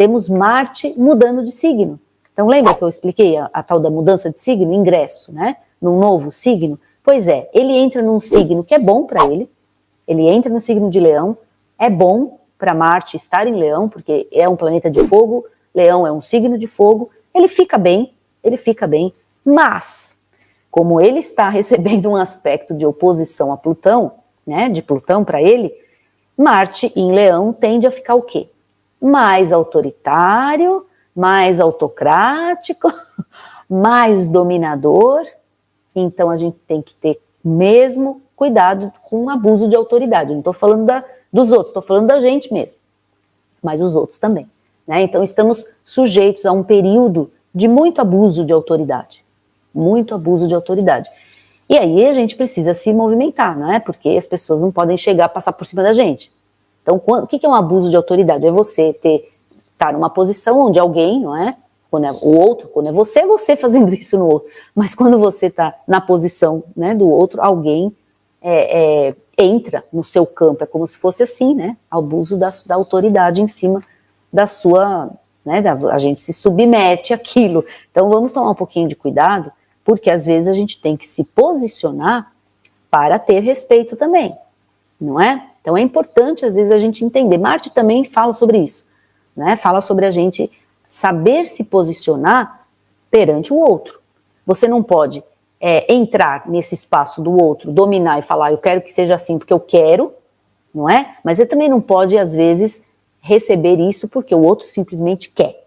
temos Marte mudando de signo. Então lembra que eu expliquei a tal da mudança de signo, ingresso, né? Num novo signo? Pois é, ele entra num signo que é bom para ele entra no signo de Leão, é bom para Marte estar em Leão, porque é um planeta de fogo, Leão é um signo de fogo, ele fica bem, mas, como ele está recebendo um aspecto de oposição a Plutão, né, de Plutão para ele, Marte em Leão tende a ficar o quê? Mais autoritário, mais autocrático, mais dominador. Então a gente tem que ter mesmo cuidado com o abuso de autoridade. Eu não estou falando dos outros, estou falando da gente mesmo, mas os outros também, né? Então estamos sujeitos a um período de muito abuso de autoridade, muito abuso de autoridade. E aí a gente precisa se movimentar, não é? Porque as pessoas não podem chegar a passar por cima da gente. Então, o que é um abuso de autoridade? É você estar numa posição onde alguém, não é? Quando é o outro, quando é você fazendo isso no outro. Mas quando você está na posição, né, do outro, alguém entra no seu campo. É como se fosse assim, né? Abuso da autoridade em cima da sua, né? A gente se submete àquilo. Então vamos tomar um pouquinho de cuidado, porque às vezes a gente tem que se posicionar para ter respeito também, não é? Então é importante às vezes a gente entender. Marte também fala sobre isso, né? Fala sobre a gente saber se posicionar perante o outro. Você não pode entrar nesse espaço do outro, dominar e falar, eu quero que seja assim porque eu quero, não é? Mas você também não pode, às vezes, receber isso porque o outro simplesmente quer.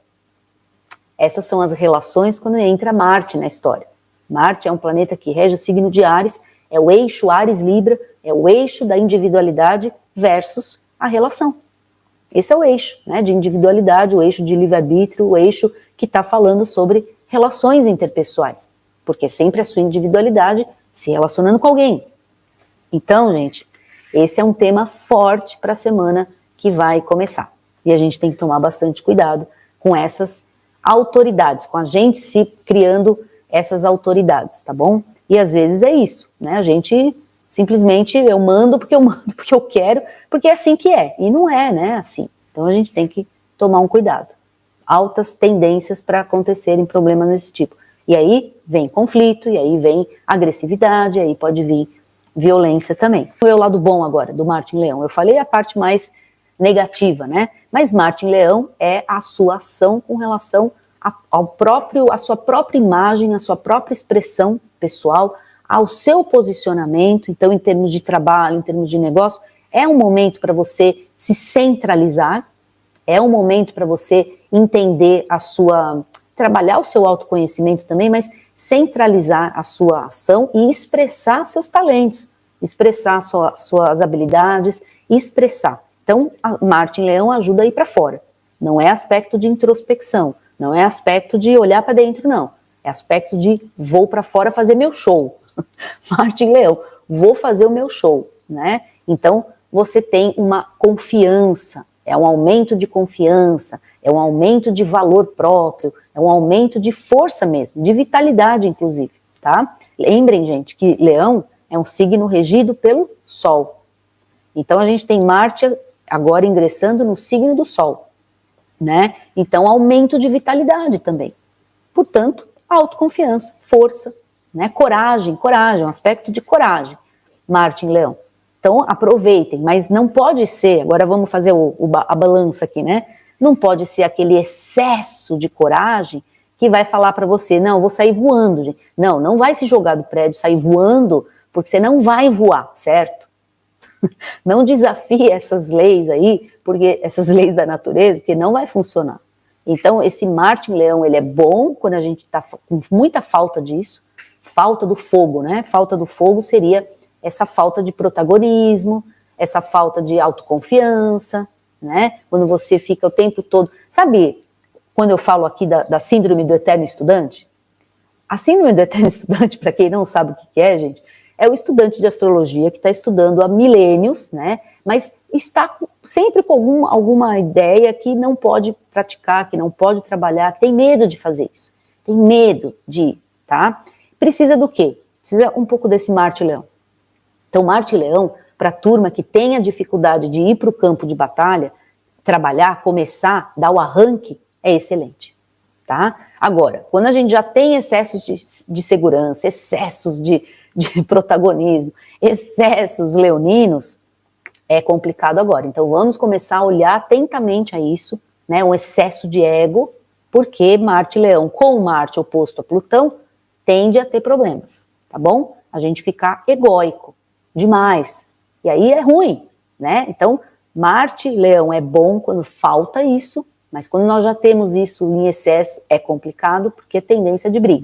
Essas são as relações quando entra Marte na história. Marte é um planeta que rege o signo de Áries, é o eixo Áries-Libra, é o eixo da individualidade versus a relação. Esse é o eixo, né, de individualidade, o eixo de livre-arbítrio, o eixo que está falando sobre relações interpessoais, porque é sempre a sua individualidade se relacionando com alguém. Então, gente, esse é um tema forte para a semana que vai começar. E a gente tem que tomar bastante cuidado com essas autoridades, com a gente se criando essas autoridades, tá bom? E às vezes é isso, né? A gente simplesmente, eu mando porque eu quero, porque é assim que é. E não é, né, assim. Então a gente tem que tomar um cuidado. Altas tendências para acontecerem problemas desse tipo. E aí vem conflito, e aí vem agressividade, aí pode vir violência também. O lado bom agora do Marte em Leão, eu falei a parte mais negativa, né? Mas Marte em Leão é a sua ação com relação à sua própria imagem, à sua própria expressão pessoal, ao seu posicionamento. Então, em termos de trabalho, em termos de negócio, é um momento para você se centralizar, é um momento para você entender trabalhar o seu autoconhecimento também, mas centralizar a sua ação e expressar seus talentos, expressar suas habilidades, expressar. Então, a Marte em Leão ajuda a ir para fora. Não é aspecto de introspecção, não é aspecto de olhar para dentro, não. É aspecto de vou para fora fazer meu show. Marte em Leão, vou fazer o meu show, né? Então, você tem uma confiança, é um aumento de confiança, é um aumento de valor próprio, é um aumento de força mesmo, de vitalidade, inclusive, tá? Lembrem, gente, que Leão é um signo regido pelo Sol. Então, a gente tem Marte agora ingressando no signo do Sol, né? Então, aumento de vitalidade também. Portanto, autoconfiança, força, né? Coragem, um aspecto de coragem, Marte em Leão. Então, aproveitem, mas não pode ser, agora vamos fazer a balança aqui, né? Não pode ser aquele excesso de coragem que vai falar para você, não, eu vou sair voando, gente. Não, não vai se jogar do prédio, sair voando, porque você não vai voar, certo? Não desafie essas leis aí, porque essas leis da natureza, porque não vai funcionar. Então, esse Marte em Leão, ele é bom quando a gente está com muita falta disso, falta do fogo, né? Falta do fogo seria essa falta de protagonismo, essa falta de autoconfiança, né? Quando você fica o tempo todo... Sabe, quando eu falo aqui da síndrome do eterno estudante? A síndrome do eterno estudante, para quem não sabe o que é, gente, é o estudante de astrologia que está estudando há milênios, né? Mas está sempre com alguma ideia que não pode praticar, que não pode trabalhar, que tem medo de fazer isso. Tem medo de, tá? Precisa do quê? Precisa um pouco desse Marte Leão. Então, Marte e Leão, para a turma que tem a dificuldade de ir para o campo de batalha, trabalhar, começar, dar o arranque, é excelente, tá? Agora, quando a gente já tem excessos de segurança, excessos de protagonismo, excessos leoninos, é complicado agora. Então vamos começar a olhar atentamente a isso, né, um excesso de ego, porque Marte Leão com Marte oposto a Plutão tende a ter problemas, tá bom? A gente ficar egóico demais, e aí é ruim, né? Então Marte Leão é bom quando falta isso, mas quando nós já temos isso em excesso é complicado porque é tendência de briga.